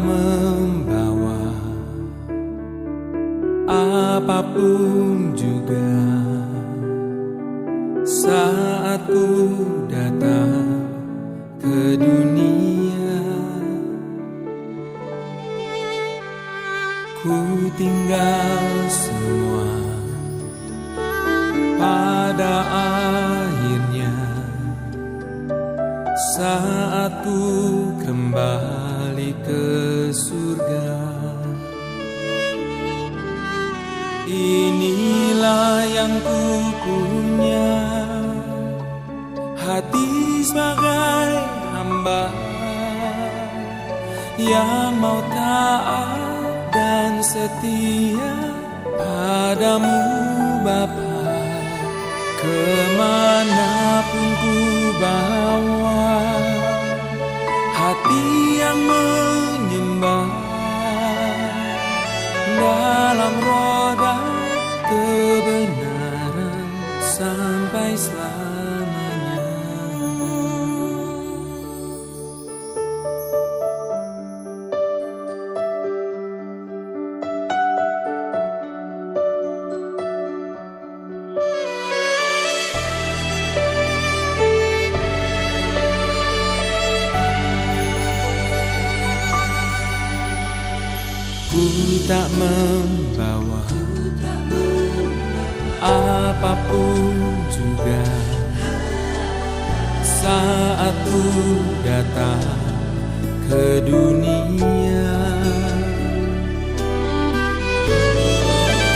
membawa apapun juga saat ku datang ke dunia. Ku tinggal semua pada akhirnya saat ku kembali ke surga. Inilah yang ku punya, hati sebagai hamba yang mau taat dan setia padamu Bapa. Kemanapun ku bawa hati yang menyembah dalam roda kebenaran sampai selamanya. Ku tak membawa apapun juga saat ku datang ke dunia.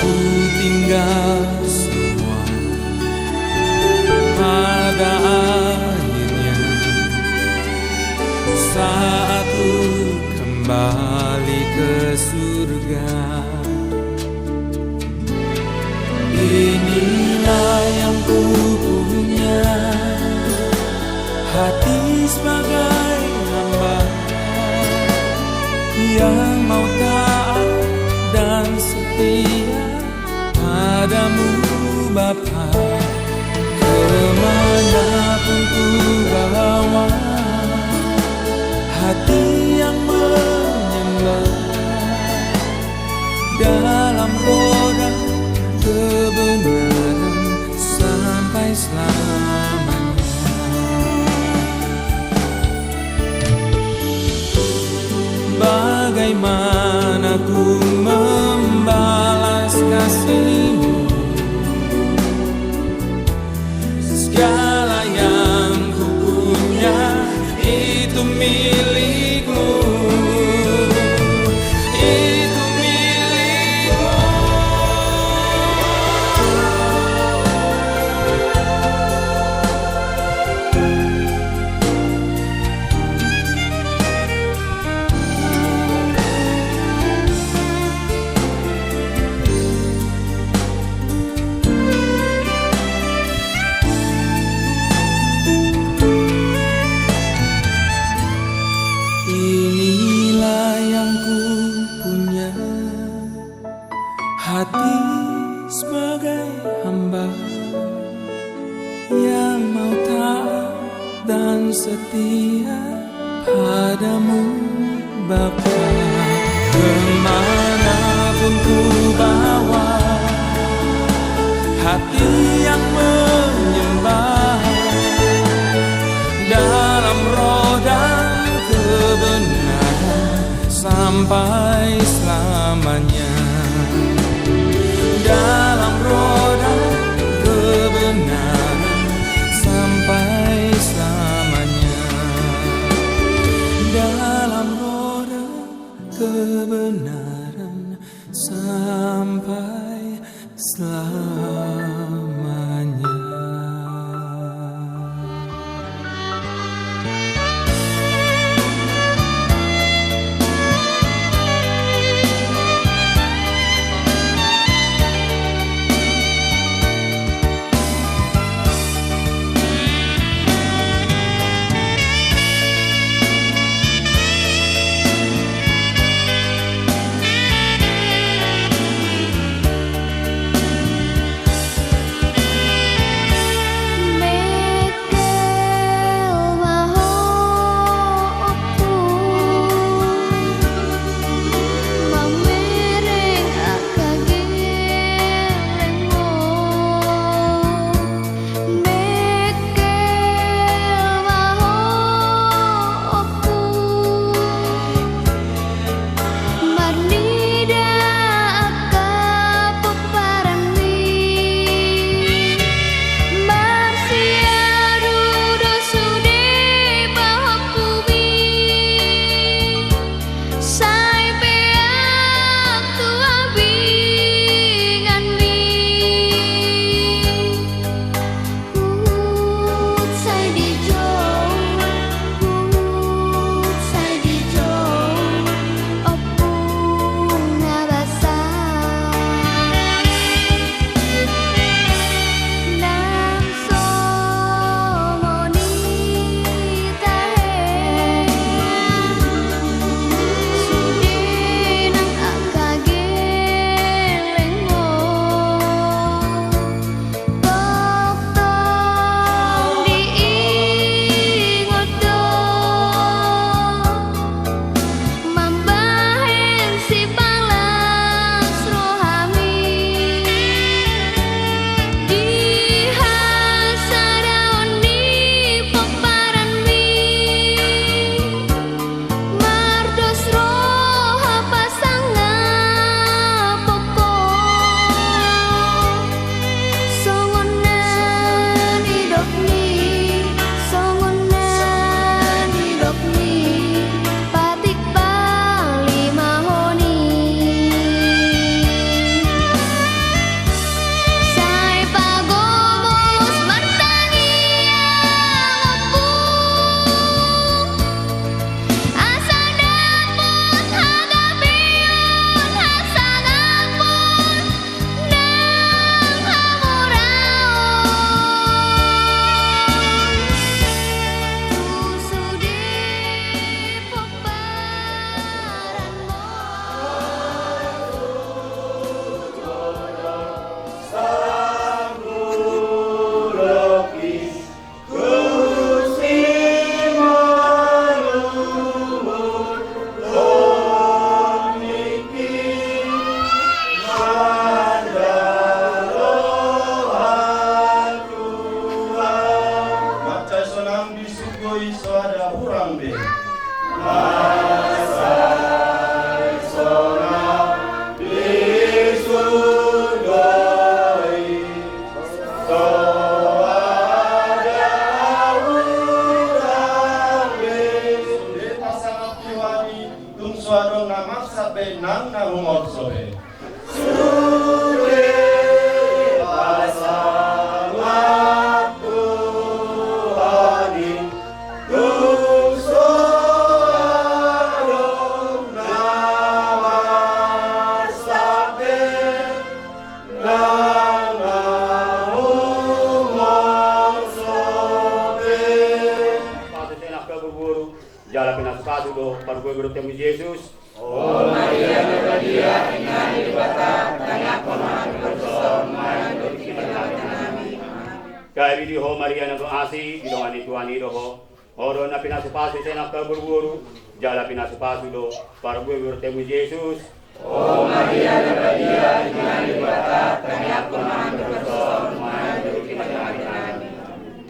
Ku tinggal semua pada akhirnya saat ku kembali ke surga. Inilah yang ku punya, hati sebagai hamba yang mau taat dan setia padamu Bapa. Kemanapun ku bawa hati yang menyembah dalam roda kebenaran sampai selamanya. Bagaimana ku membalas kasih-Mu, segala yang ku punya itu milik-Mu. Inilah yang ku punya, hati sebagai hamba yang mau taat dan setia padamu Bapa. Kemanapun ku bawa hati yang menyembah dalam roda kebenaran sampai selamanya. Dalam roda kebenaran sampai selamanya. Dalam roda kebenaran sampai selamanya. bertemu Yesus. Oh Maria Nabadia, ingani bata, tanya konan berdosa, mayan kami. Kaya di ho Maria nag-asi, gidongan ni Tuhan Ido Oro na pinasupaso sa nakaburu, jala pinasupaso do, para gue bertemu Yesus. Oh Maria Nabadia, ingani bata, tanya konan berdosa, mayan kami.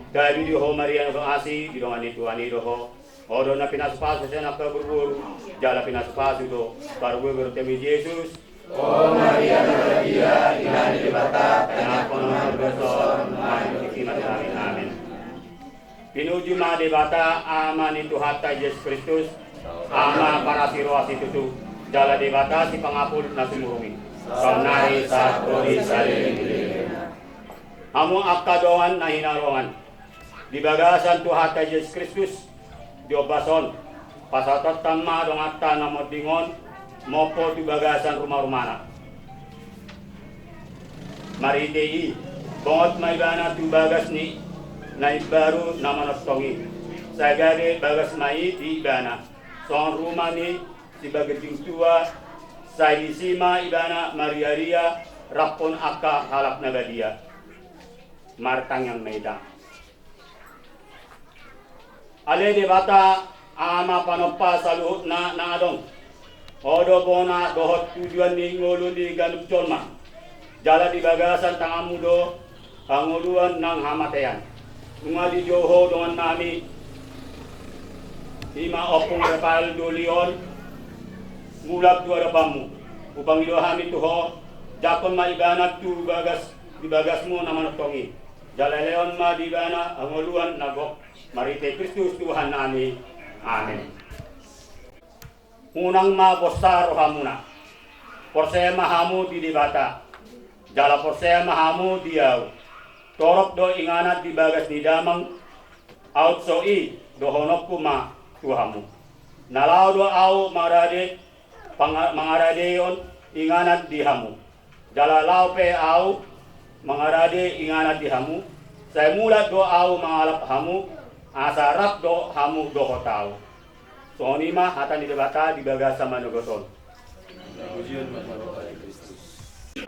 Kaya di ho Maria nag-asi, gidongan ni Tuhan Ido Oro na pinasupaso sa nakaburu, jala pinasupaso do, para gue bertemu Yesus. Oh Maria Nabadia, ingani bata, tanya konan berdosa, mayan kami. Amin. Pinuju ma debata ama ni Tuhan Yesus Kristus, ama para siroasi tutu, jala debata si pangapul na sumurungi. Samnari sa tori saling. Amo akadoan na hinarongan. Di bagasan Tuhan Yesus Kristus, diobason, pasatot tama dong atta na modingon, mopo di bagasan rumah-rumana. Maritei, bongot maibana tu bagas ni, naik baru nama nostongi. Sagade bagas mai di ibana. Soang rumah ni sebagai tua. Saya disima ibana Maria Ria rapon akka halap nagadia. Martang yang meida. Ale de bata ama panopa saluhut na adong. Odo bona dohot tujuan ni ngulu di galup colma. Jala di bagasan tangamudo panguluan ng hamatayan. Mga di Joho dengan nami Ima opong repal dolion Ngulap dua repamu Upang idohami tuho Jakon maibanat tu bagas di bagasmu nama notongi Jalaleon ma di bana anguluan nagok Marite Kristus Tuhan nami Amin. Unang ma bosar rohamuna Porsea mahamu di dibata Jala porsea mahamu diau Torok do inganat di bagas ni damang out soi do honok kuma tuhamu. Nalau do au mangaradeon inganat di hamu. Jalalau pe au mangarade inganat di hamu. Saya mulat do au mangalap hamu. Asarap do hamu do hotau. Soni mah hatan di debata di bagas sama nogoton.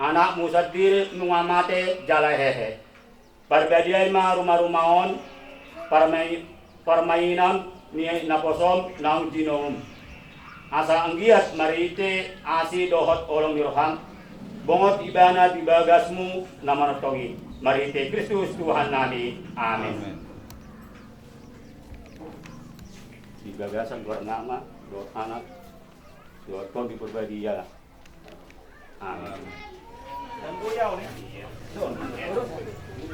Anak musadir nungamate jala hehe. Perbedaan ma rumah-rumahan permainan ni naposom nang jinom. Asa anggiat marite asi dohot olong dirham. Bongot ibana di bagasmu nama notongi. Marite Kristus Tuhan nami. Amin. Di bagasan dua nama, dua anak, dua ton di perbadian. Amin. Dan beliau nih.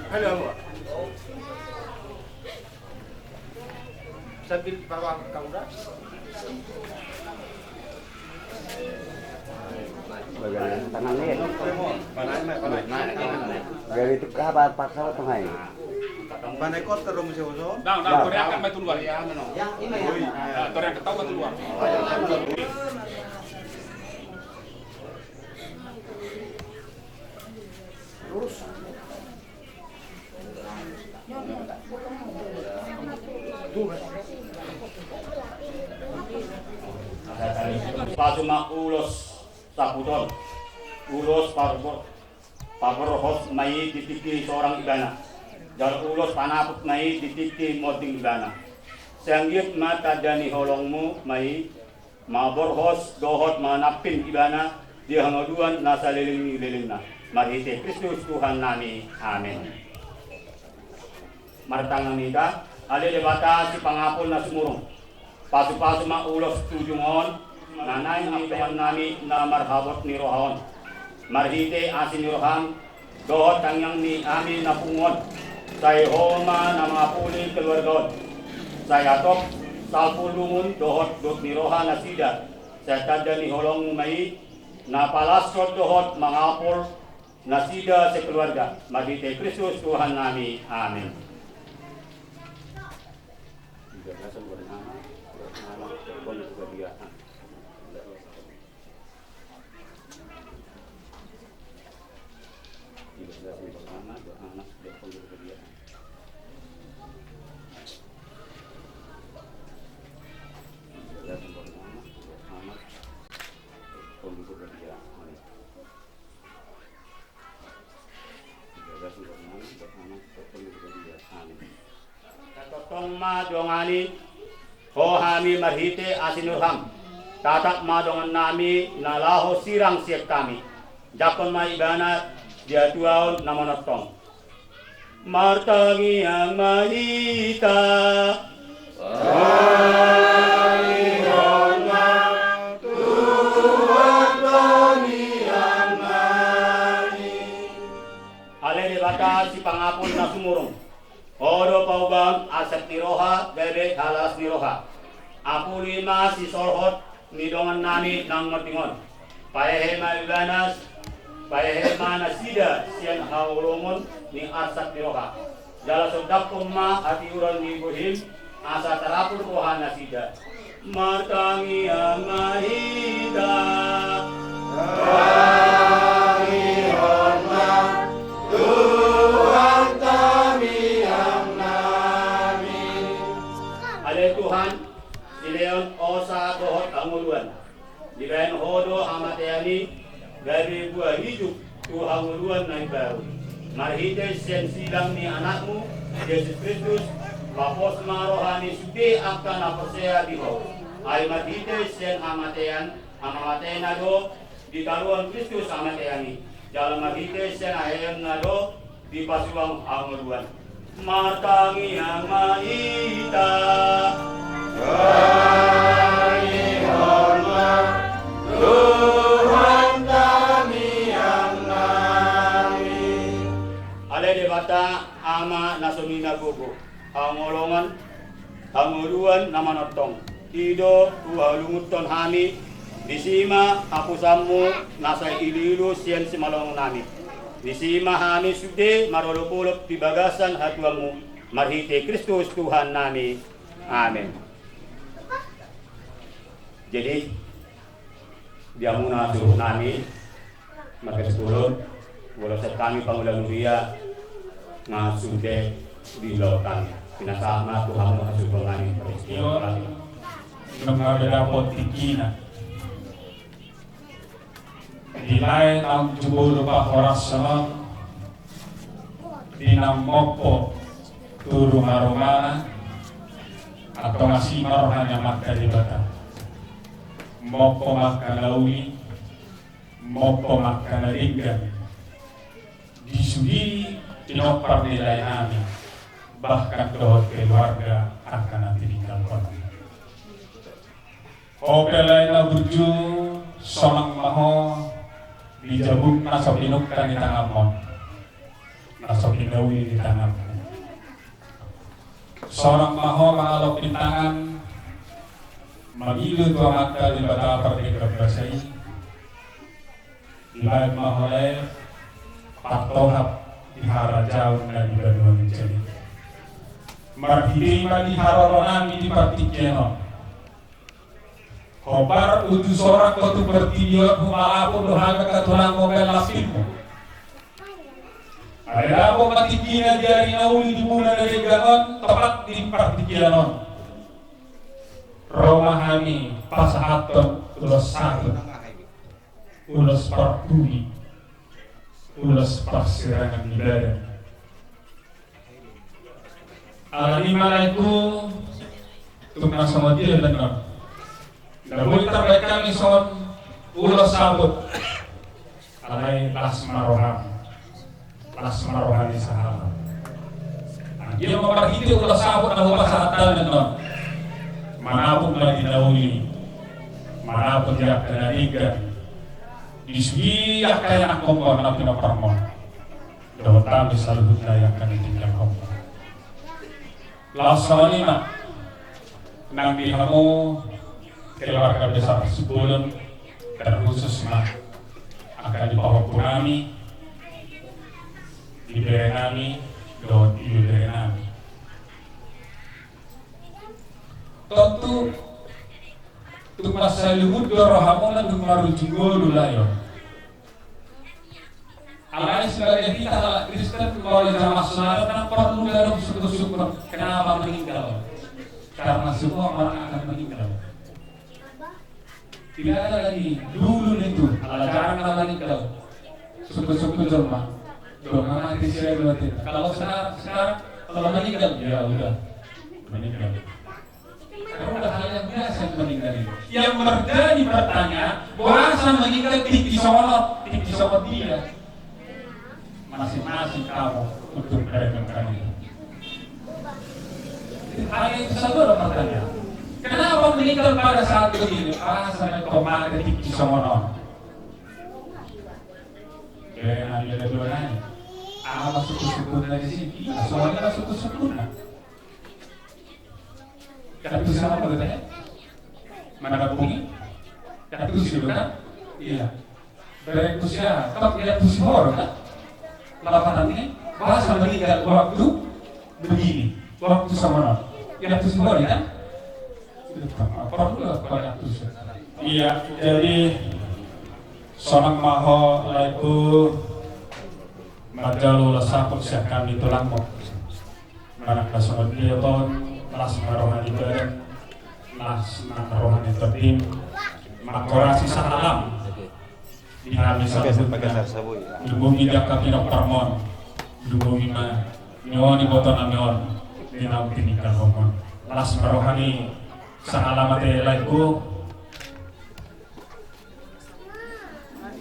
Halo, Bu. Sambil bawa kau dah. Bagaimana tangan ni? Panai. Dari itu kabar paksa tu hai. Panai kot terus mesti usul. Dah, Korea kan batu luar. Yang ini ya. Korea ketawa batu luar. Lurus. Pasuma ulos saputon. Ulos paborhos mai ditiki seorang ibana. Jar ulos panaput mai ditiki moding ibana. Sanggit mata jani holongmu mai maborhos dohot manapin ibana di hangaduan nasa liling-lilingna. Marite Kristus Tuhan nami. Amin. Martangan nita, ale debata si pangapol na sumurong. Pasu-pasu ma ulos tujungon, nanay ni Tuhan nami na marhabot ni rohon. Marhite asin ni roham, dohot tangyang ni amin na pungon. Say homa na mga puli keluargon. Say atop, salpulungun dohot dot ni rohan na sida. Say tada ni holong may, napalasot dohot mga apol, nasida sa keluarga. Marhite Kristus Tuhan nami. Amin. Tatotong madongani ho hami marhite asinurham tatak madongan nami nalaho sirang siap kami jakon maibana dia tuaon namonotong martangi yang mahita Ale bata si pangapon na sumurong. Odo paubang asep niroha bebe halas niroha. Apu lima si sorhot nidongan nami nang mertingon. Payahema ibanas payahema nasida sian haulomon ni asap niroha. Jala sodap kumma hati uran ni buhim asa terapur kohan nasida. Martangi yang mahida. Tuhan kami yang nami. Ale Tuhan, si Leon osa kohot anguluan. Di bayan hodo amatayani, dari buah hidup tu anguluan na baru. Marhite sen silang ni anakmu, Yesus Kristus, bapos marohani sude akan aposea diho. Ay marhite sen amatayan, amatayan na do, di karuan Kristus amatayani. Jalan marhite sen ayan na do, di pasuang anguluan. Martangi yang mahita. Kami hormat Tuhan kami yang nami. Ale debata ama nasumina gugu. Angolongan, anguluan namanotong. Ido tuhalunguton hami. Disima hapusammu nasa ililu sian simalong nami. Disima hami sude marolopolop di bagasan hatuamu. Marhite Kristus Tuhan nami. Amin. Jadi dia muna suruh nami magkaskulod wala sa kami pangulang luya nga sude di lautan pinasama Tuhan mo kasubang namin Nung nagdapot tikina Dilay ng jubulo pa oras sa dinamok turu marumana atau masih marohanya magkalibata mopo magkalawi mopo magkalaliggan disudi tinopar nilai namin bahkan dohot keluarga akan natininggal ko oke lain na buju sonang maho dijabuk nasa pinuktan di tangan mo nasa pinawi di tangan mo seorang maho mengalok pintangan magilu tua mata di bata pergi kerbasai lain maho lain patohap di hara jauh dan di benua mencari marhidima di hara ronami di partikeno Kobar uju sorak kotu bertidiot humalapo dohaga katulang mobil lasimo. Ada ako matikina di nauli di muna dari ganon tepat di partikianon. Romahani pasahaton ulos satu, ulos partuli, ulos pasirangan ibadah. Alaimalaikum tukna sama dia benar. Namun terbaik kami son ulos sabut alai lasma rohani sahabat. Dia memperhiti ulos sabut na pasahatan benar. Manapun lagi dahuli, manapun dia kena ikan, disui kaya kompon na pinaparmon. Dawatan disaluhut na yang kena tinggal kompon. Lasma lima nang dihamu keluarga besar sebelum dan khususnya akan dibawa kami diberi nami dan diberi nami tentu untuk masa luhut dorohamu dan marujugo dulayo alai sebagai kita ala Kristen kalau zaman selalu kan perlu dalam syukur kenapa meninggal karena semua orang akan meninggal. Tidak ada lagi dulu itu, ala jarang lagi kalau suku-suku Jerman Doa mati saya berarti. Kalau sekarang kalau meninggal ya udah meninggal. Karena udah hal yang biasa meninggal itu. Yang terjadi pertanyaan, bahasa meninggal tinggi sorot dia. Masing-masing kamu untuk merekomkan itu. Hal itu saja pertanyaan. Kenapa meninggal pada saat begini? Sampai kemarin tinggi sorot. Kayak ada dua nanya. Apa suku-suku dari sini? Soalnya suku-suku nah. Kata itu sama katanya? Mana bumi? Kata itu sih kan? Iya. Dari itu siapa? Kalau dia itu sihor kan? Lapangan ini bahasa meninggal waktu begini, waktu sama orang. Yang itu sihor kan? Apa perlu pada itu? Iya. Jadi sonang maho laiku majalu lasapun siakan itu langkok. Mana kasongan dia ton. Las rohani badan, las rohani tertim, makorasi salam. Di hari sabun, lubungi jaka pinok permon, lubungi ma, nyon iboton amyon, dinau tinikan romon. Las rohani salam ate laiku.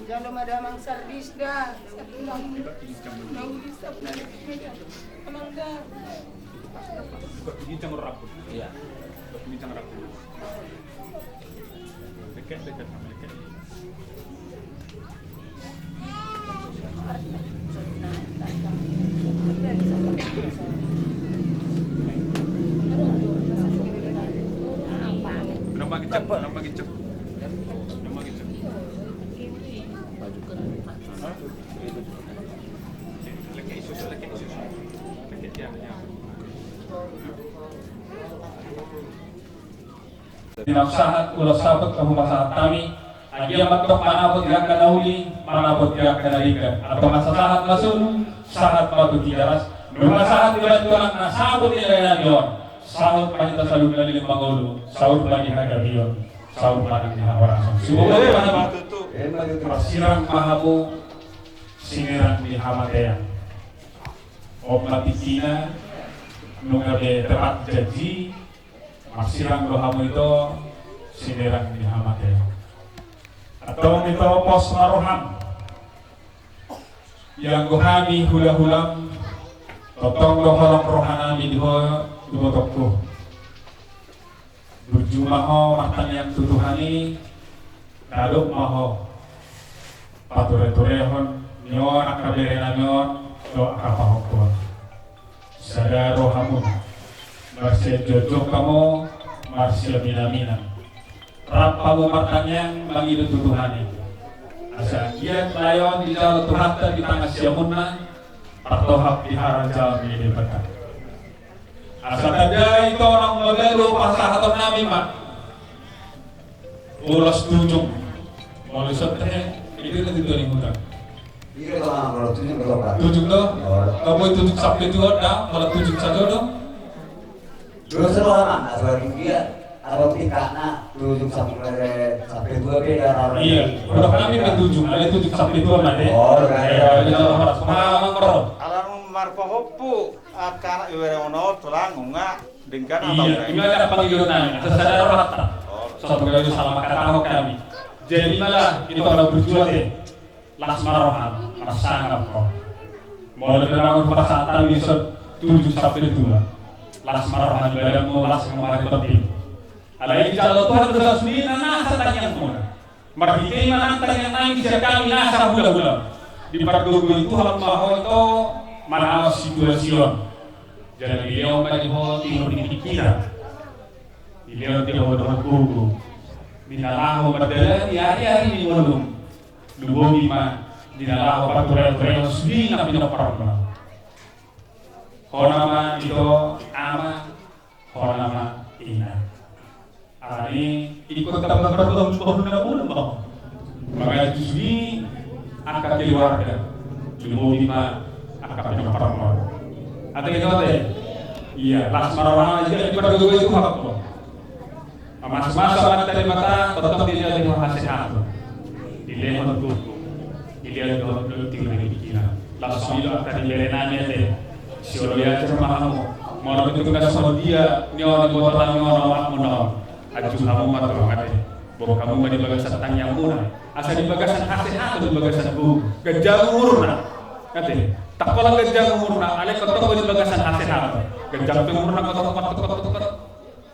Jangan ada mangsar disda, mau disap dari mangga. Bincang raput. Iya. Bincang raput. Dekat sama dekat. Nama kicap. Lagi isu. Dinafsahat ulah sahabat kamu masalah kami. Agia matok manapun yang kanauli, manapun yang kanalikan. Atau masa sahat lasun, sahat batu tigaras. Numa sahat tidak tulang nasabut nilai yon. Sahut panita selalu dari mangolu, sahut bagi harga bion, sahut bagi orang. Semoga mana sirang mahamu, sinirang di hamatean. Obat Cina, nungabe tepat janji. Maksirang rohamu itu sinirang di hamate atau itu pos maroham yang gohani hula-hulam totong doholong rohanami di botokku berjumaho makan yang tutuhani kaduk maho pature-turehon nyon akaberena nyon do akapahokon sada rohamun Marsia jojo kamu, Marsia minamina. Rap kamu martanyang mangidu tutuhani. Asa kian layon di jalan Tuhan di tengah siamunna, partohap di haran jalan ini depan. Asa kada itu orang melalu pasah atau nami mak. Ulas tujung, mau teh itu nih hutang. Iya kalau tujuh berapa? Tujung doh, kamu tujung sampai dua dah, malah tujung saja dong. Dulu selama asal dia atau tikana tujuh sampai dua beda orang. Iya, udah kami ke tujuh, ada tujuh sampai dua nanti. Oh, iya. Harus mengorot. Alam marpahopu akan iwerono tulang unga dengan Iya, ini ada panggilan sesadar rata. Satu kali salah kata kami. Jadi malah itu kalau berjuang deh. Las marohan, rasangan kok. Mau lebih pasatan bisa 7 sampai 2. Las marohan juga mau las kemarin penting. Ada yang kalau Tuhan sudah sendiri nasa tanya semua. Marhiti manantang yang nangis ya kami nasa hula-hula. Di pargogo itu Tuhan maho itu mana situasiun. Jadi beliau bagi ho timur di pikiran. Beliau dia ho gugu. Binalaho badala di hari-hari di mulung. Lubogi ma dinalaho paturai-turai sendiri na pinaparang. Honama itu ama, honama ina. Ini ikut tambah berdoa na muna. Mga juswi angkat keluarga. Lubogi ma angkat pinaparang. Atau itu ate? Iya, las marawana juga di pargogo itu hak ko. Mas-mas orang dari mata tetap dia di hasil. Dilihat gugu, dilihat dulu tinggal di pikiran. langsung itu akan diberenanya deh si Olia cermah kamu mau itu kita sama dia nyawa di botol nyawa mau aju kamu mah tuh nggak deh bahwa kamu mah di bagasan tang yang murah asal di bagasan hasil di bagasan bu gajah murna nggak deh tak kalau gajah murna ale ketemu di bagasan hasil gajah murna kotor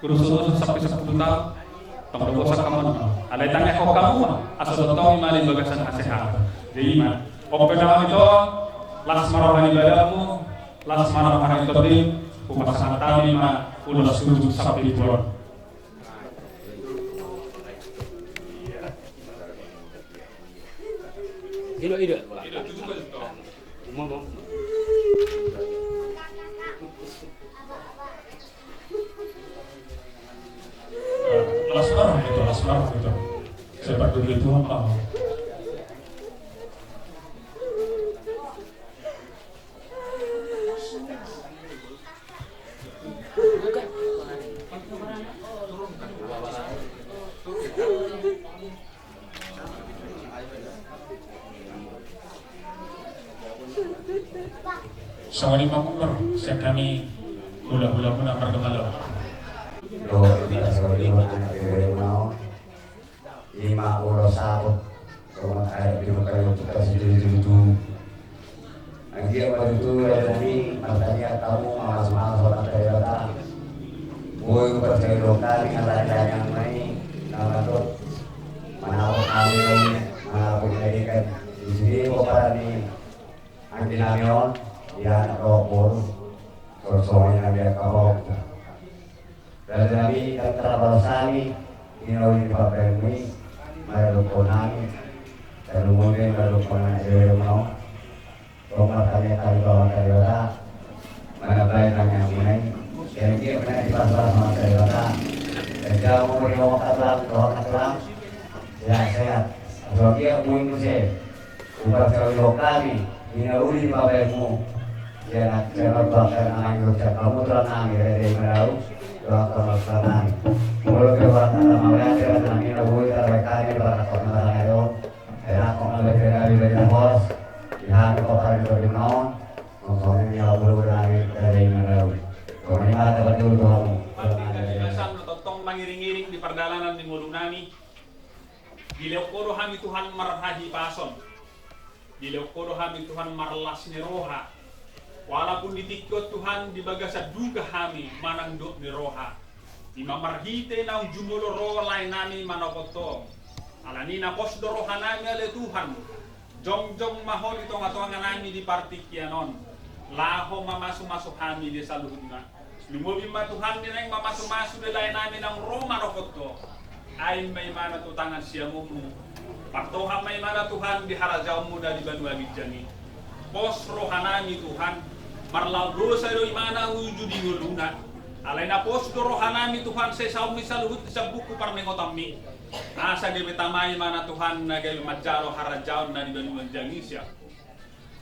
kurus sampai 10 tahun tong dosa kamu ale tanya kok kamu asal tahu iman di bagasan hasil jadi iman openawan itu lasmar ibadahmu lasmar itu upasan tami ma ulas sujud sampai bulan Ida. Lasmar itu seperti itu apa? Sama di Mamukur, saya kami gula-gula pun akan kemalo. Lima ulo sabot, kalau ada di muka itu kasih itu. Lagi apa itu dari matanya kamu malas orang terlihat. Boy percaya dokter yang yang main nama tuh mana kami mana punya kan di sini bapak ni anti namion dia nak bawa soalnya dia kau dan kami kata balsani ini orang di bapak ini malu konami dan mungkin malu konami dia mau rumah kami bawa kerja mana baik nanya mengenai yang dia pernah di pasar sama kerja kerja mau bawa katlang ya sehat kalau dia mungkin sih bukan kalau kami ini uli babemu ya nak bakar anak kerja kamu telah nami dari merau doa kalau mulai keluar mau ada nami uli terkait dengan orang itu enak kalau lebih dari bos ya kota itu di non ngomongin yang uli dari merau ini ada betul kamu totong mangiring-iring di perjalanan di Mulunani Dileokoro kami Tuhan marhahi pason Dileokoro kami Tuhan marlas niroha walaupun ditikot Tuhan di bagasa duga kami manang dot niroha di mamarhite na jumulo ro lain nami manokoto alani na pos doroha nami ale Tuhan jong mahon itong atuangan nami di partikianon laho mamasuk kami di saluhuna lumobim ma Tuhan din ang mamasuk di lain nami ng ro manokoto ay may mana tutangan siya mo paktoha may mana Tuhan di harajaw mo na di Banuagid jani pos rohanami Tuhan marlaw dosa do imana uju di nguluna alay na pos do rohanami Tuhan sa isaw misaluhut sa buku parnengotami asa gabi tamay mana Tuhan na gabi madjaro harajaw na di Banuagid jani siya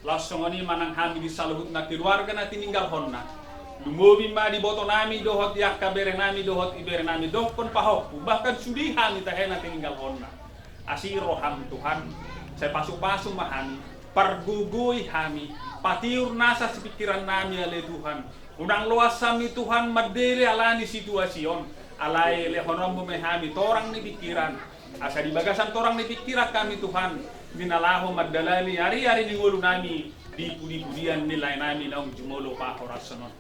langsung ani manang kami di saluhut na keluarga na tininggal honna Lumobi ma di boto nami dohot yak kabere nami dohot ibere nami dohon pahok bahkan sudi kami tahen na tinggal honna asiro ham Tuhan saya pasuk-pasuk mahami perguguy kami patiur nasa si pikiran nami ale Tuhan unang luas kami Tuhan madele alani situasyon alay lehonom memehami torang ni pikiran asa di bagasan torang ni pikiran kami Tuhan dinalaho madalali hari-hari ningulu nami di pudi-pudian nilai nami naung jumolo pa horasonon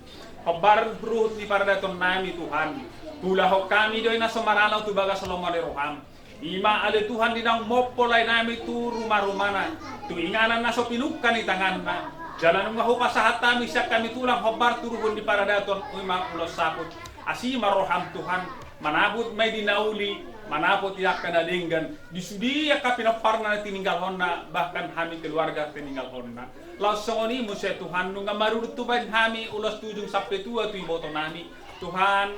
kabar ruhut di paradaton nami Tuhan tulahok kami doy na sumaranaw tu bagas lomare roham ima ale Tuhan dinang mopolay nami tu rumah-rumana tu inganan na so pinukan ni tangan na jalan nga hupasahat nami siya kami tulang kabar turuhon di paradaton ima ulos sapot asi maroham Tuhan manabot may dinauli manapot yak kanalinggan disudi yak kapinaparna na tininggal honna bahkan kami keluarga tininggal honna langsung ni mo siya Tuhan nung marurutuban kami ulas tujung sampai tua tu boto nami Tuhan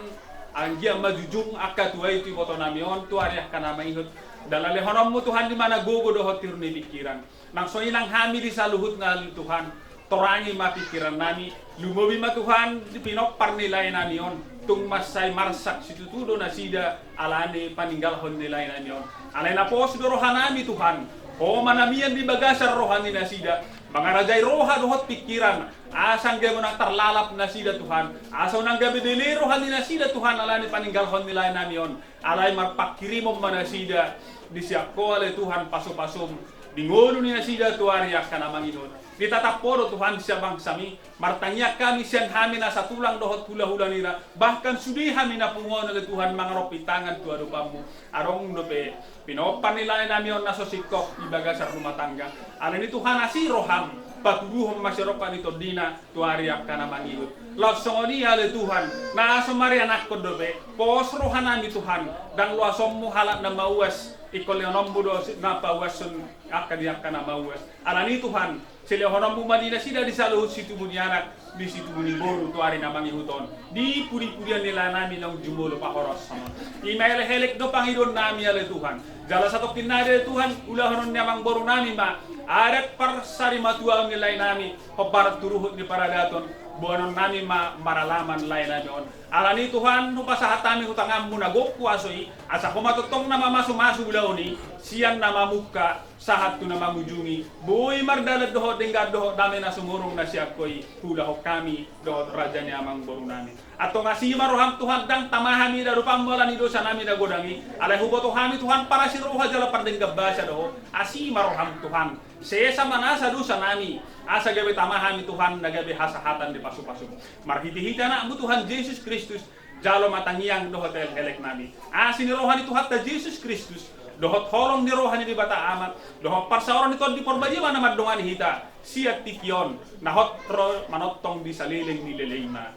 ang dia majujung akka tuay tu boto nami on tu ariah kana maihut dalale honom mo Tuhan di mana gogo dohot tirni pikiran nang so ilang kami di saluhut nga Tuhan torangi mapikiran nami lumobi ma Tuhan di pinopar nilay nami on tung masay marsak situtudo na sida alane paninggalhon nilay nami on alay na pos do rohanami Tuhan o manamian di bagasar rohani na sida Mangarajai roha dohot pikiran. Asang gabi nang terlalap na sida Tuhan. Asaw nang gabi diliro hal na sida Tuhan alani paninggalhon nila namion. Alay marpakirimom manasida di siako ale Tuhan paso-pasom. Dingono ni nasida tuariak kana Manginon. Ditataporo Tuhan di siya bangsami. Martanya kami siyan kami na sa tulang dohot hula-hula nila. Bahkan sudi kami na pungon na Tuhan mangaropi tangan tuwa dopamu. Arong dope. Pinopan nila namion na sosikok ibaga sa rumah tangga. Alani Tuhan asiroham. Patuduhom masyarokan ito dina tuariak kana Manginon. Langsung ale Tuhan. Na asomari anak ko dope. Posrohan nami Tuhan. Dan luasom mo halat na mauwas. Ikol yang nombudo na pawasun akadiak kana mauwas. Alani Tuhan. Sila honong bumadina sida di saluhut situ bunyanak di situ buni boru tu ari namang ihuton di puri-purian nila nami ng jumulo pahoros sama email helek do pangidon nami ale Tuhan jala satu kinade Tuhan ulah honon namang boru nami ma adat par sari matua nilai nami hobar turuhut ni paradaton bonon nami ma maralaman lain nami on alani Tuhan no pasahatami hutangam munagok kuasoi asa komatotong nama masu-masu bulauni siang nama muka sahat tu nama mujungi boy mardalat dohot dengga dohot dame na sumurong na siya koy hulahok kami dohot raja ni amang boru nami atau ngasih maroham Tuhan dang tamahami da rupambola ni dosa nami da godangi alay huboto hami Tuhan para si roha jala pardengga basa dohot asih maroham Tuhan sesa manasa dosa nami asa gabe tamahami Tuhan nagabe hasahatan di pasu-pasu marhiti-hiti anak mu Tuhan Yesus Kristus jalo matangiang dohot helek nami asin rohani Tuhan ta Yesus Kristus dohot holong ni rohani di bata amat dohot parsaoran itu di porbaji mana madongan hita siat tikion nahot ro manotong di saliling ni leleima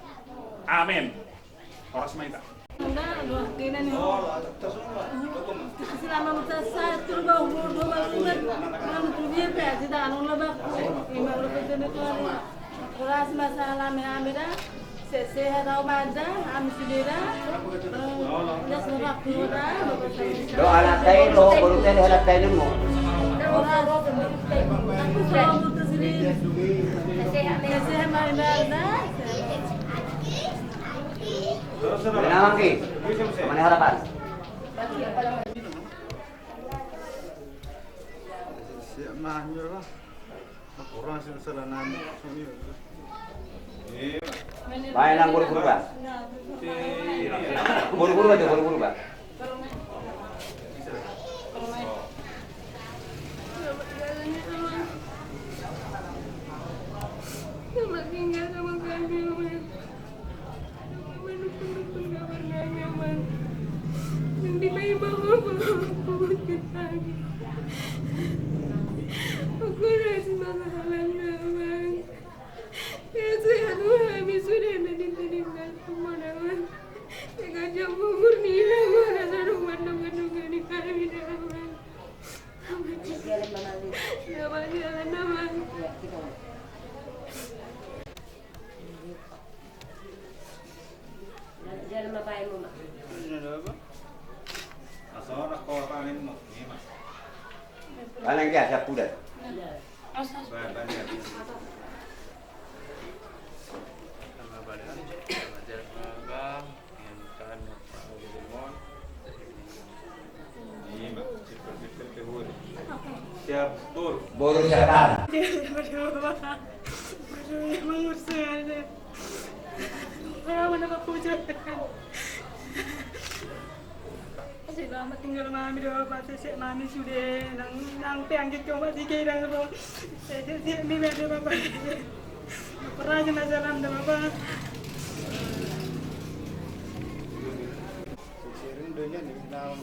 amen oras maita selama masa turba umur 2 bulan malam tubiye pe sida anong labak imang rupete ne tuan kelas masalah mehamira sehat atau mada amsidira das norak pura Do anak tayo lo baru tayo anak tayo mo. aku selalu putus ini sehat mana Menang ki. Mana harapan? Siap mahnya lah. Orang sih salah nama. Baik nang buru-buru ba? Buru-buru aja buru-buru ba? tinggal sama kami, hindi may makapagpapagod lagi. Ako na si mga halang naman. Kasi ano kami sudah na din mo naman. Nagkadya mo murni naman na sa ruman-lugan ni kami naman. Naman. Jalan mapain mo, Mak? Ano na ba? Asal nak kau panen mo, ni Mak. Alang kaya siap pudat. Bahan dia. Nama badan, belajar magang, inginkan lemon. Ni Mak, sipil-sipil tehur. Siap tur. Boru setan. Selamat tinggal mami doa pasti si mami sudah nang peanggit kau masih kira apa? Saya si mimi ada apa? Pernah jangan jalan ada apa? Sering dunia ni nam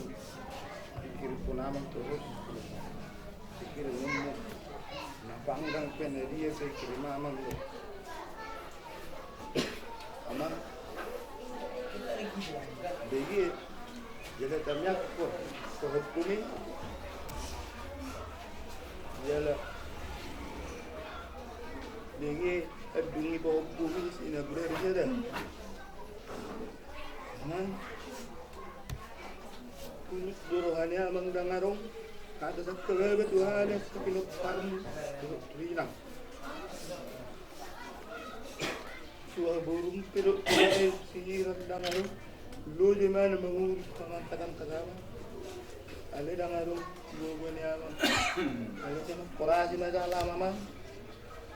pikir punamang terus pikir umum. Napanggang peneria saya kirim mamang tu. Aman. Bagi jadi tamyak ko hukumi yala bagi adungi pa hukumi sinabrer jada man kunut durohani amang dangarong kada sa kalabat wala sa pinagparm rinang suah burung pero sihiran dangarong lo di mana mengurus pengantaran kasama ale dangarong gogo ni amang ale sama korasi masalah mama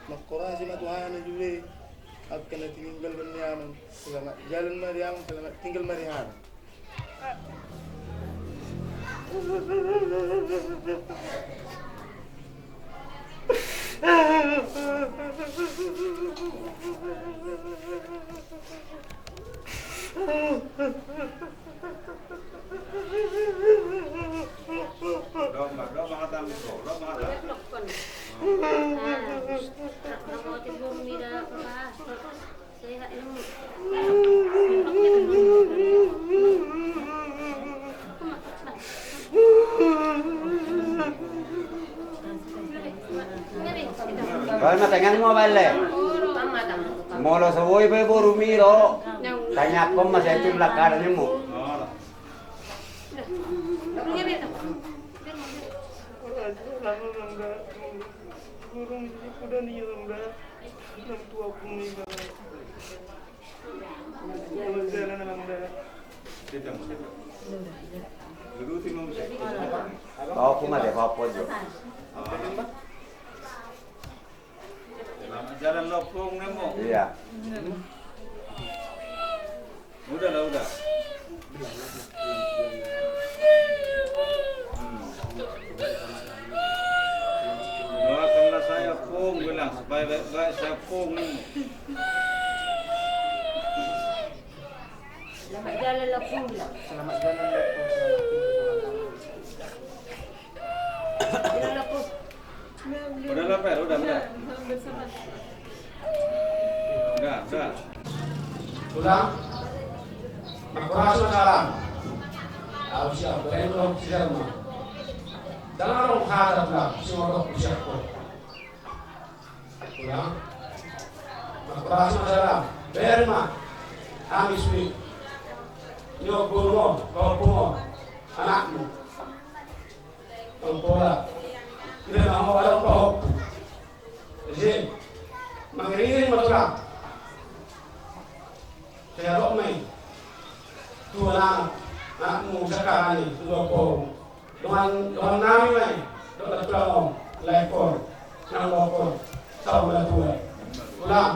Makorasi matuhana jule. Akan tinggal berniaman. Selamat jalan mariam, selamat tinggal marihan. Kalau matangan mo bale. Molo sa woy pa borumiro. Tanya ko masay itu lakaran mo. Burung kuda ni lamba. Nam tua kumi ba. Jalan lamba. Bawa kuma deh, bawa pojo. Jalan lopong nemo. Iya. Udah lah udah. Doakanlah saya pung bilang supaya baik-baik saya pung nemo. Selamat jalan lapung bilang. Selamat jalan lapung. Jalan lapung. Udah lah Per, udah. Udah. Ulang. Makurasi masalah. Aku siap, berani belum siap mah. Dalam orang hadap lah, semua orang siap kok. Ulang. Makurasi masalah. Berani mah. Amis mi. Nyok burmo, kau anakmu. Pola. Kita nak mau ada apa? Jadi, mengiring matulang. Saya rok main. Tuan anakmu sekarang ini sudah kau. Dengan nami main. Dokter pelong, lekor, nang lekor, tahu dah tua. Ulang.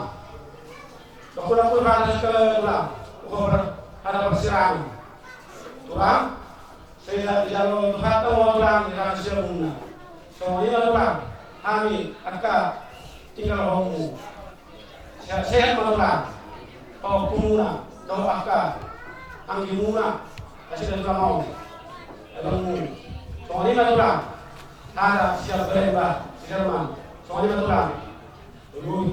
Dokter ada sekolah. Kau ada persirangan. Ulang. Saya jalan kata orang di dalam seluruhnya. Soalnya orang kami akan tinggal homo. Saya menolak. Kau pemuna, kau akan anggi muna. Kasih dari kamu. Kamu. Soalnya orang ada siapa berembah, siapa. Soalnya orang. Dulu.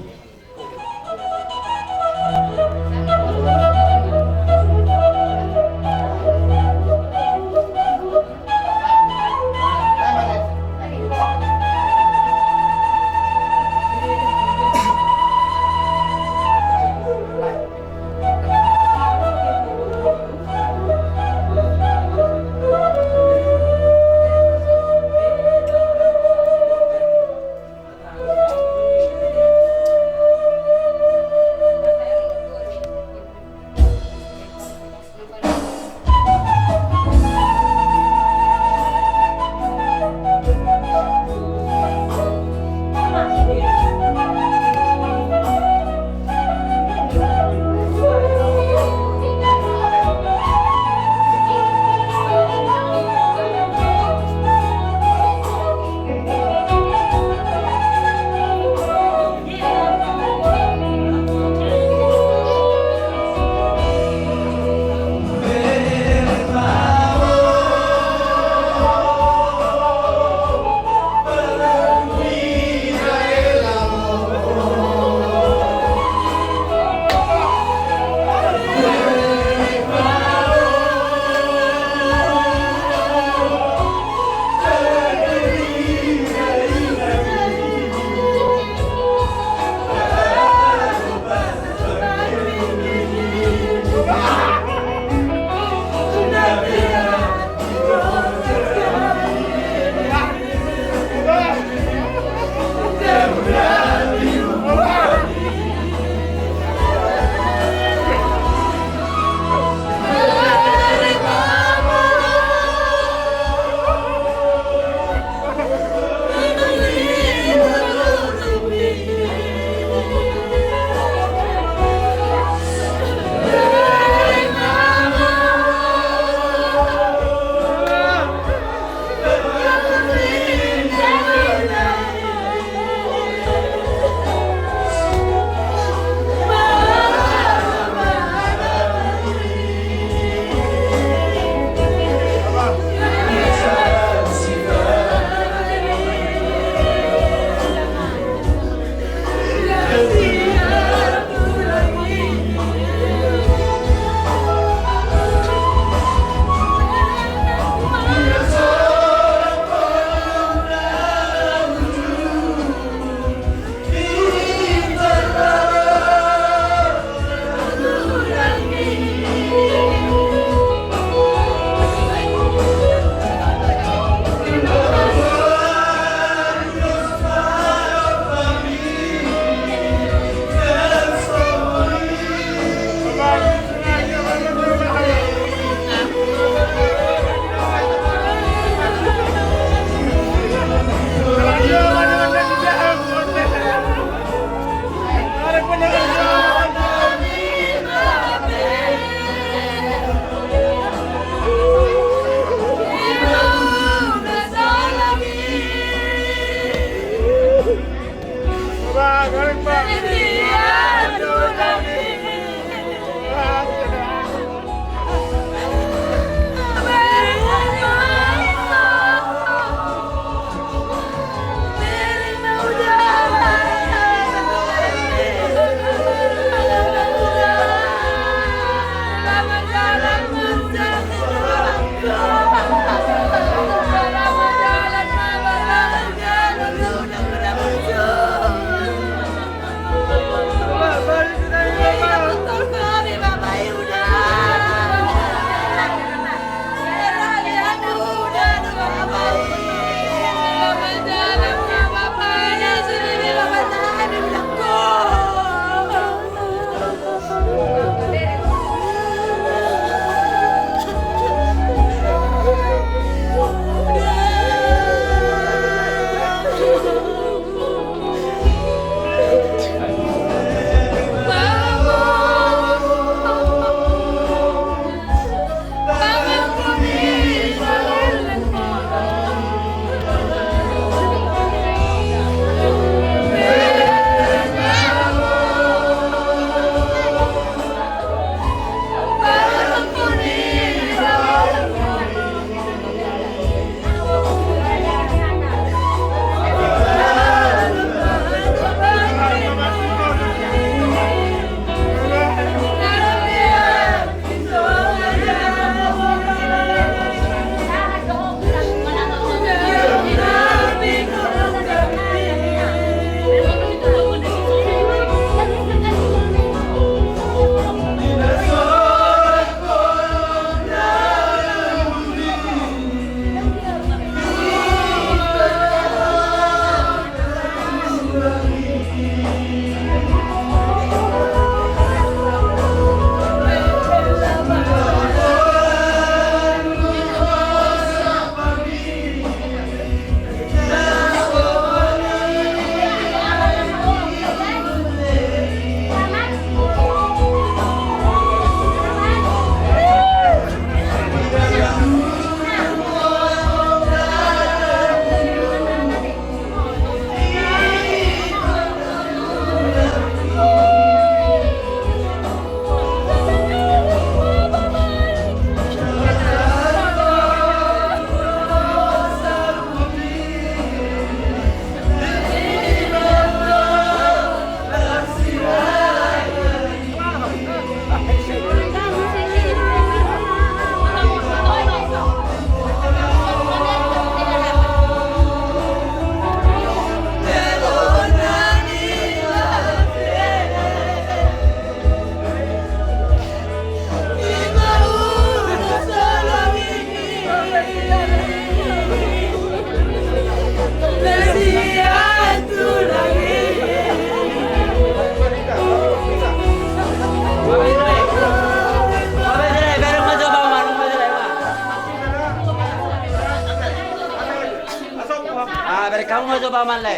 tu paman le.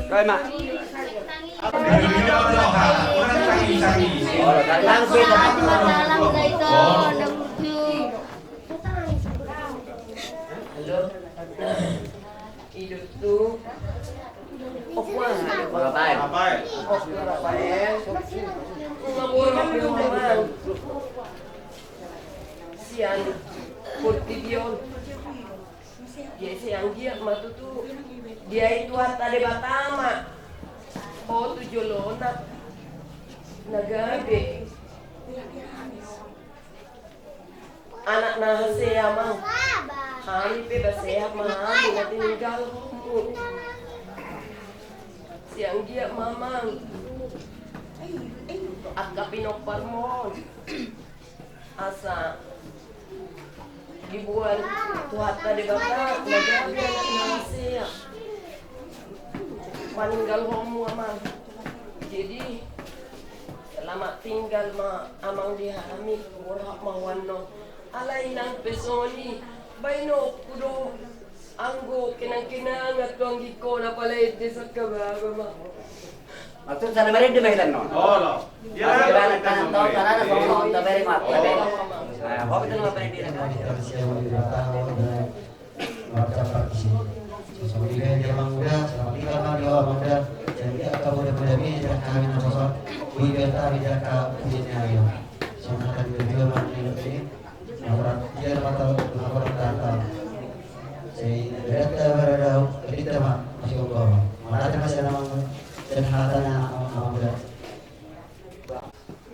Kau mak. Langsung hidup tuh Rafael. ngabur memang sian Portidion dia siang dia matu tuh dia itu harta de Batama tujuh lona nagabe anak nahasea mang kami pe basehat mahami na tinggal mo siang dia mamang at kapinokpar mo asa dibuat tuhat na dibata nagabi anak nahasea maninggal mo amang jadi selamat tinggal ma amang dihami murah mawano alay ng pesoni bayno kudo anggo kinang-kinang at tuang giko na palayit di sa kabago ma Maksud sana merin di bagian non. Oh, no. Ya, kanan kanan tahu kanan ada bawah tahu beri mak. Nah, kau betul nggak beri dia kan?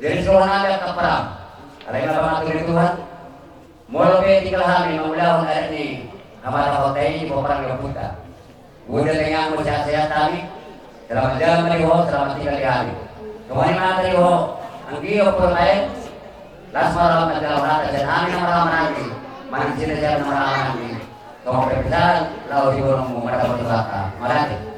Jadi seluruh nabi ke perang. Ada yang dapat mengatur Tuhan. Mulai tinggal kami memulai hari ini. Kepada hotel ini perang yang buta. Udah dengan usaha sehat kami. Selamat jalan meriho, selamat tinggal di hari. Kemarin mana meriho? Anggi opor lain. Las malam adalah rata dan kami malam nanti. Manis sini saya malam nanti. Kau berbicara lalu diborong mereka berdoa. Makasih.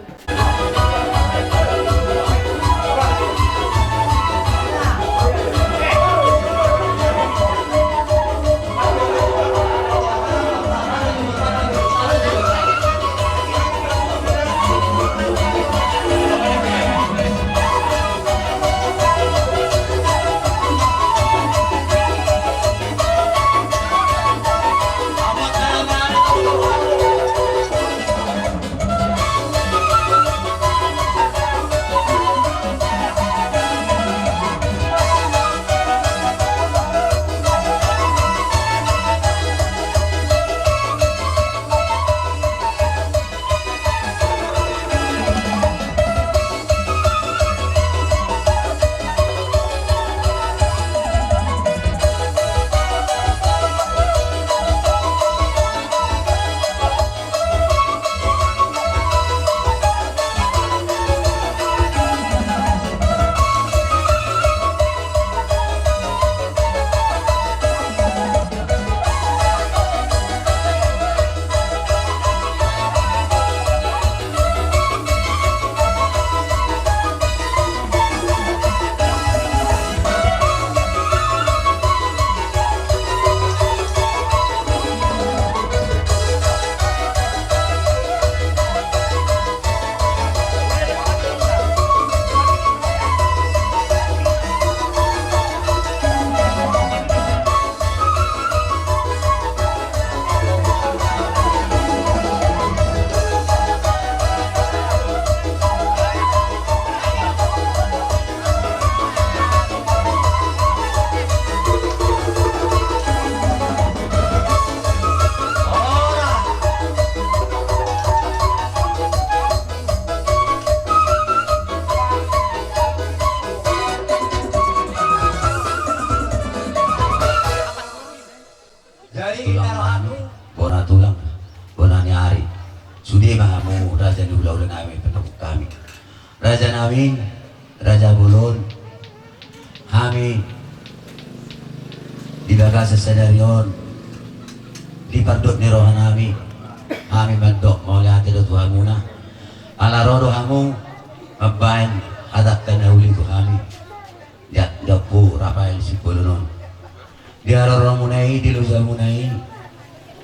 Raja Namin, Raja Bulon, kami di bagas sesenarion, di pardot ni rohan kami mandok mau lihat itu Tuhan muna, ala rodo kamu, mabain hadap kanahuli tu kami, ya dapu Rafael si Polonon, dia rodo munai di lusa munai,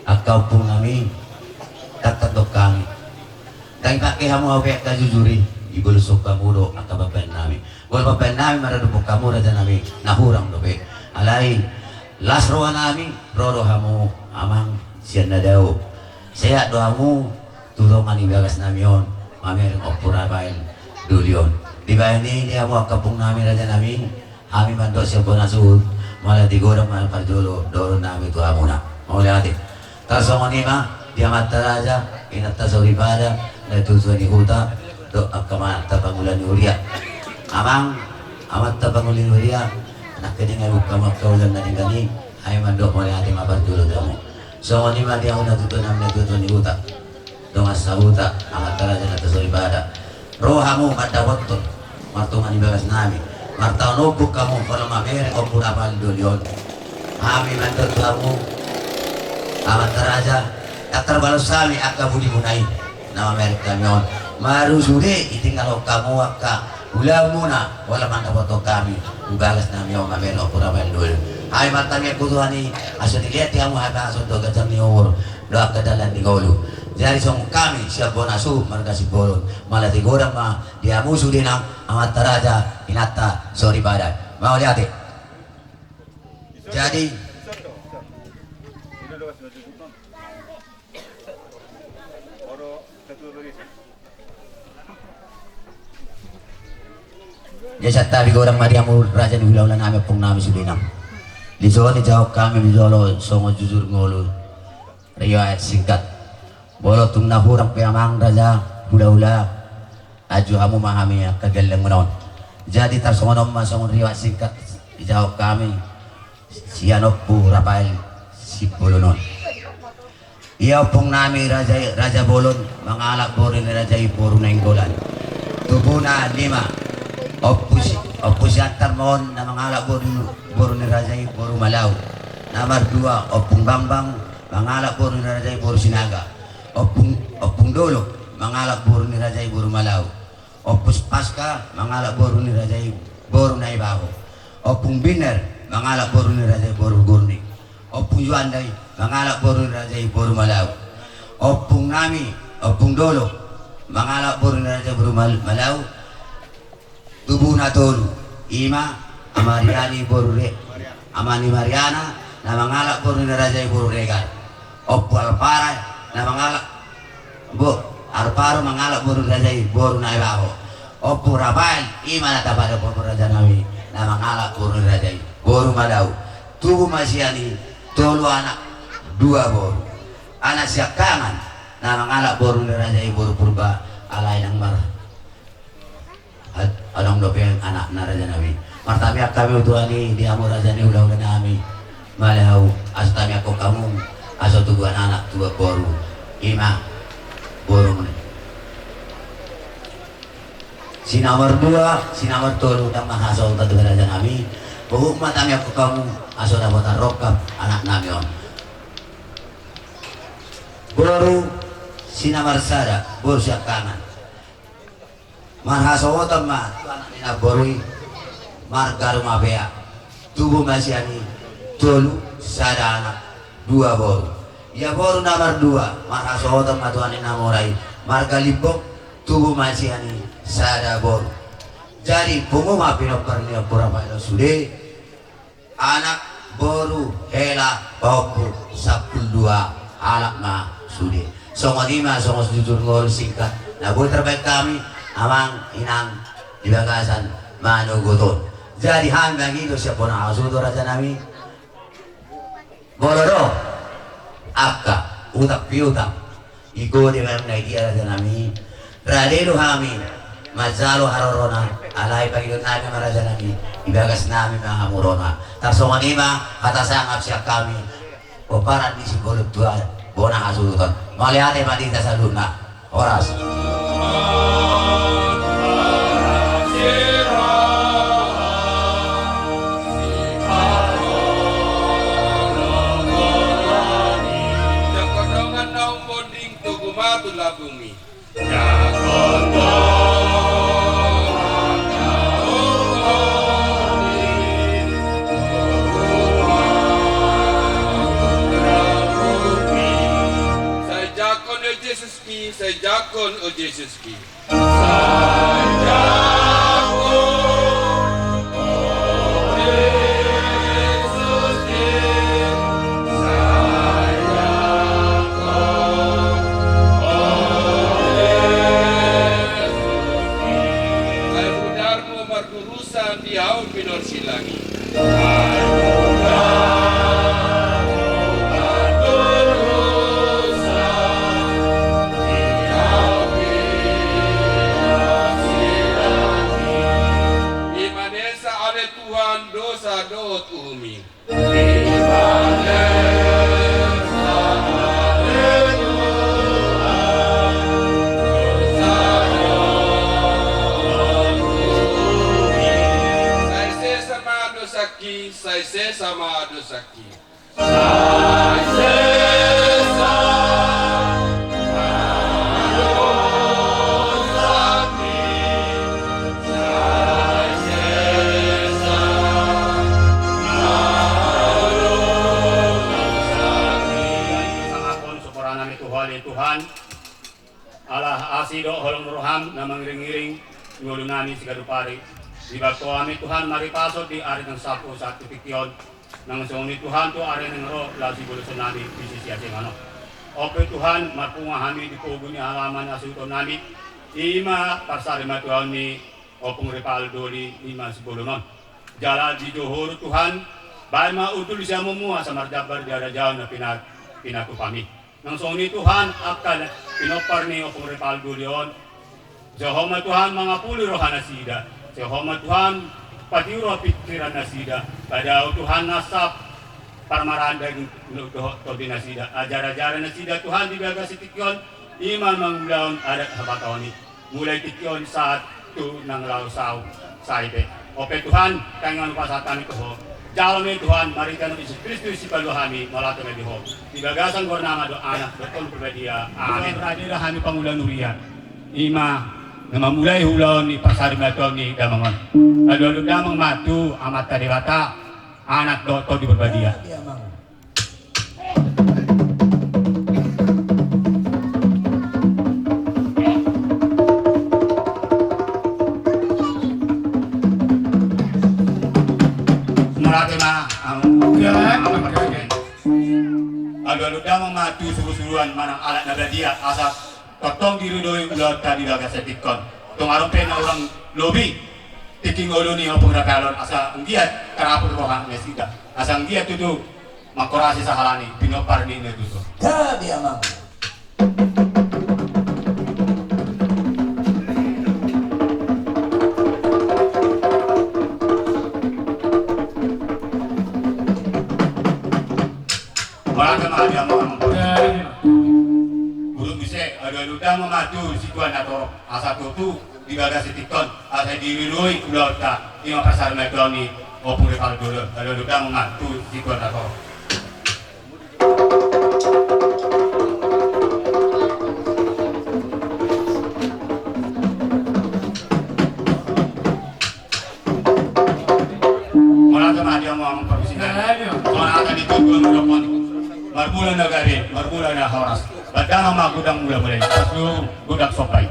akau pun kami, tak kami. Dahil pakihamu awek ka jujuri, ibulusok kamu do ang kababayan namin. Wal babayan namin maradupok kamu raja namin, nahurang dobe. Alay, last roha namin, rorohamu amang siya na daw. Saya doamu, tulungan ibagas namin yun. Mamerong opurabail, dulyon. Di ba ini dia mo kapung namin raja namin, kami man do siya po nasuhod, malatigurang malapardulo, doon namin ito muna. Mauli natin. Tasong anima, dia mata raja, inata sa uribada, natutuwa ni Huta, do ang kamata pangulan ni Uria. Amang, amata pangulan ni Uria, nakaningan mo kamakaulan na ni ay mandok mo natin mapartulo mo. So anima dia mo natutuwa ni Huta. Doon sa Huta, amata raja nata sa uribada. Roha mo madawat to, martungan ibagas namin. Martaon ubuk kamu kalau mamere o pura paldo yon. Kami mandok kamu, amata raja. Takar balas sami akka budi munai nama merek kami on maru sude itinggal kamu akka ulah muna wala man dapat kami ubalas nami on mamen opura bandul hai matanya kutuani aso dilihat yang muhaba aso do gajam ni umur do akka dalan di golu jadi song kami siap bonasu marga si bolon malah digorang ma dia musuh dinang amat raja inata sorry badan mau lihat jadi jasa tabi orang Mariamu raja di wilayah namin pong namin sulinang. Lisoan ni jawab kami bijolo songo jujur ngolo. Riwayat singkat. Bolo tung nahurang piyamang raja hula-hula. Aju hamu mahami kagalang menon. Jadi tarsongonom masongon riwayat singkat dijawab kami. Sianopu Rafael si Bolonon. Iya pong namin raja Bolon mangalak borin ni raja Ipuru na inggolan. Tubuna 5. Opus antar mohon na mangalak boru ni Rajai boru Malau. Nomor 2 Opung Bambang mangalak boru ni Rajai boru Sinaga. Opung Dolo mangalak boru ni Rajai boru Malau. Opus Pasca mangalak boru ni Rajai boru Naibaho. Opung Biner mangalak boru ni Rajai boru Gurni. Opung Juandai mangalak boru ni Rajai boru Malau. Opung Nami Opung Dolo mangalak boru ni Rajai boru Malau. Tubuh na tolu ima amariani borure amani Mariana na mangalak boru ni Rajai boru Regal. Oppo Alpara na mangalak Arparo mangalak boru ni Rajai boru Naibaho. Oppo Rafael ima na tapada boru raja nawi na mangalak boru ni Rajai boru Malau. Tubuh masiani tolu anak 2 boru. Anak siakangan na mangalak boru ni Rajai boru Purba alay nang marah. Along dopen anak na raja namin. Martami kami utuani di amo raja ni ulah nami. Malahau astami ako kamu aso tuguan anak 2 boru. 5 boru men. Si nomor 2, si nomor 3 utang mahaso tadu raja nami. Buhuk matami ako kamu aso dapat rokap anak nami on. Boru si nomor 1 boru siap kanan. Marhasowotan ma anak nina borui marga rumah bea tubuh masiani tolu sada anak 2 boru ya boru nomor 2 marhasowotan ma tuan nina morai marga libok tubuh masiani sada boru jadi pungu ma pinokar ni pura bailo sude anak boru hela boku 12 anak ma sude songo 5 songo jujur ngol singkat nah boy terbaik kami amang inang di bagasan manuguton. Jadi hanggang itu siapa na asudo raja nami. Boloro akka utak piutang. Iko di mana dia raja nami. Radelu hami mazalo harorona alai pagidot nami maraja nami. Ibagas nami mga hamurona. Tarsongan ima kata sangap siya kami. O paran di sigolot tua bona asuduton. Maliate madita sa luna. Oras. Bumi. Saya jakon kon o Jesus ki. Di haun minor silangi. Imanesa oleh Tuhan dosa dot umi. Sai se sama dosaki. Sai se Tuhan Allah asido holong roham na mangring-iring ngulu nami sigadupari. Di bakto kami Tuhan mari pasok di ari ng sapo sa tipikyon nang suni Tuhan to ari ng ro lasi bulusan nami bisisi asing ano. Ope Tuhan mapunga kami di pugo ni halaman asuto nami ima pasari matuan ni opong repaldo ni ima sebulunon. Jala di johor Tuhan bahay mautul siya mumuha sa mardabar di arajaw na pinaku kami. Nang suni Tuhan akal pinopar ni opong repaldo liyon. Jehova Tuhan mga puli rohana sida. Jehova Tuhan patiro pikiran nasida pada Tuhan nasab parmaranda to dinasida ajar-ajaran nasida Tuhan dibaga si tikyon iman mangulaon ada habatoni mulai tikyon saat tu nang lausaw saibe ope Tuhan kangan pasatan ko jalmi Tuhan mari kan Yesus Kristus si paluhami malato na diho dibagasan gornama do anak betul berbadia amin radira kami pangulan nurian ima na mamulay hulaw ni pasar mato ni damangon. Adolog damang matu amat tadewata anak doto di berbadia. Murado na ang adolog damang matu surusuruan manang alat na badia asap totong dirudoi ulat tadi baga setikon. Tungarong pena orang lobi tiking ulu ni opong rakalon asa nggiat karapun rohang mesida. Asa nggiat tutu makorasi sahalani pinopar ni netuto. Tabi amang. Wala mahal amang. Ada luda memadu si tuan atau asa tutu di bagas tikon asa dirirui ulah tak lima pasar medoni opung repal dulu ada luda memadu si tuan atau malah sama dia mau mempersiapkan soalnya akan ditutup mikrofon marbulan negari marbulan horas badang sama gudang mula mulai paslu gudang sopai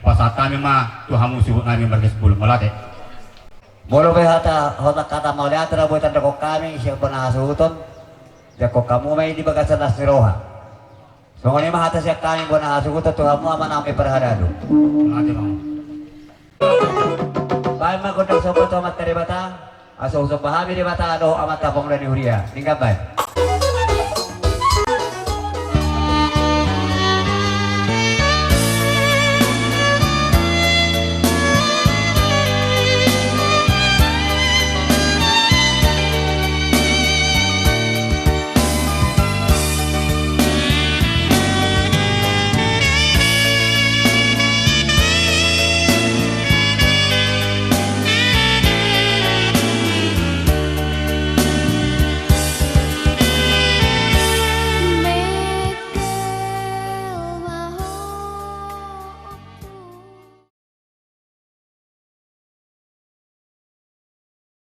Pasat kami mah Tuhan musuh kami mereka 10 malate. Bolo be hata kata mau lihat buatan dako kami siapa na hasuton. Dako kamu may di bagasan nas niroha. So ngani mah hata siya kami buat na hasuton Tuhan mo aman kami perhadado. Malate bang. Baik mah kodang sobat amat dari bata. Aso usap pahami di bata adoh amat tapong dan dihuria. Tinggal baik.